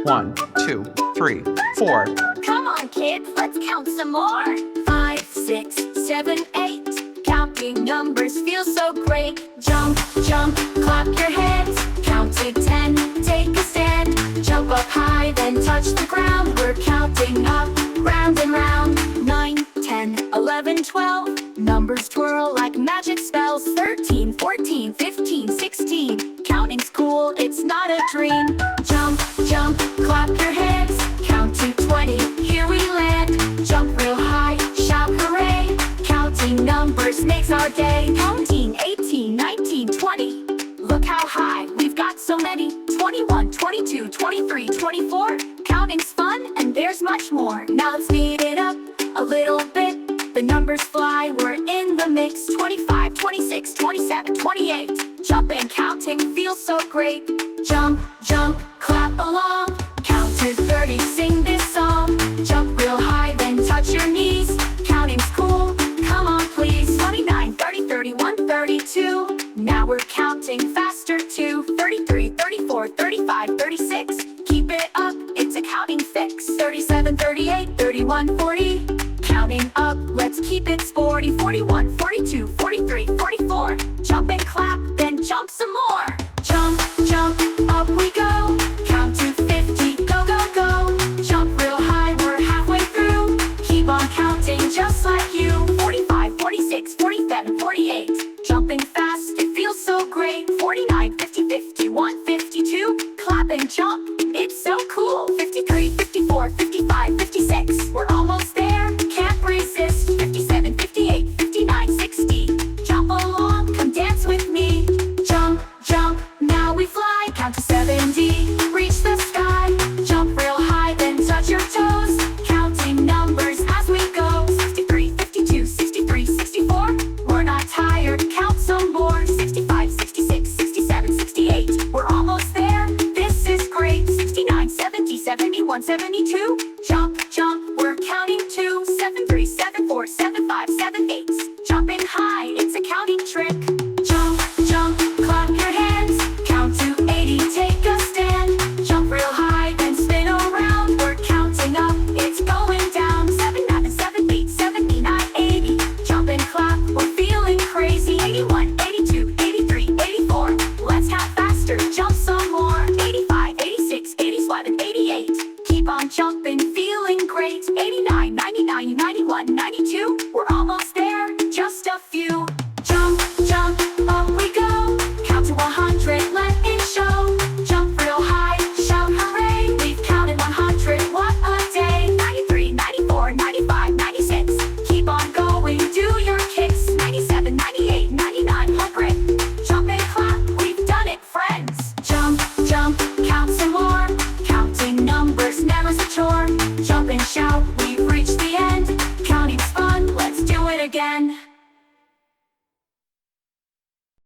1, 2, 3, 4. Come on, kids, let's count some more. 5, 6, 7, 8. Counting numbers feels so great. Jump, jump, clap your hands. Count to 10, take a stand. Jump up high, then touch the ground. We're counting up, round and round. 9, 10, 11, 12. Numbers twirl like magic spells. 13, 14, 15, 16. Counting's cool, it's not a dream. Jump, jump, clap your hands. Count to 20, here we land. Jump real high, shout hooray. Counting numbers makes our day. Counting 18, 19, 20. Look how high, we've got so many. 21, 22, 23, 24. Counting's fun, and there's much more. Now let's speed it up a little bit. The numbers fly, we're in the mix. 25, 26, 27, 28. Jumping, counting feels so great. Jump, jump, clap along. Count to 30, sing this song. Jump real high, then touch your knees. Counting's cool, come on please. 29, 30, 31, 32. Now we're counting faster too. 33, 34, 35, 36. Keep it up, it's a counting fix. 37, 38, 31, 40. Counting up, let's keep it sporty. 41, 42, 43, 44. Jump and clap, then jump some more. Jump, jump, up we go. Count to 50, go, go, go. Jump real high, we're halfway through. Keep on counting just like you. 45, 46, 47, 48. Jumping fast, it feels so great. 49, 50, 51, 52. Clap and jump, it's so cool. 53, 54, 55, 56. We're almost there, can't resist. 57, 58, 59, 60. Jump along, come dance with me. Jump, jump, now we fly. Count to 70, reach the sky. Jump real high, then touch your toes. Counting numbers as we go. 63, 52, 63, 64. We're not tired, count some more. 65, 66, 67, 68. We're almost there, this is great. 69, 70, 71, 72. Jump, jump, we're counting too. 73, 74, 75, 78. Jumping high, it's a counting trick. Jump, jump, clap your hands. Count to 80, take a stand. Jump real high, then spin around. We're counting up, it's going down. 79, 78, 79, 80. Jump and clap, we're feeling crazy. 81, 82, 83, 84. Let's count faster, jump some more. 85, 86, 87, 88. Keep on jumping, feeling great. 89, 99, 91, 92. We're almost there, just a few. Jump, jump, up we go. Count to 100, let it show. Jump real high, shout hooray. We've counted 100, what a day. 93, 94, 95, 96. Keep on going, do your kicks. 97, 98, 99, 100. Jump and clap, we've done it, friends. Jump, jump, count some more. Counting numbers never's a chore. Jump and shout,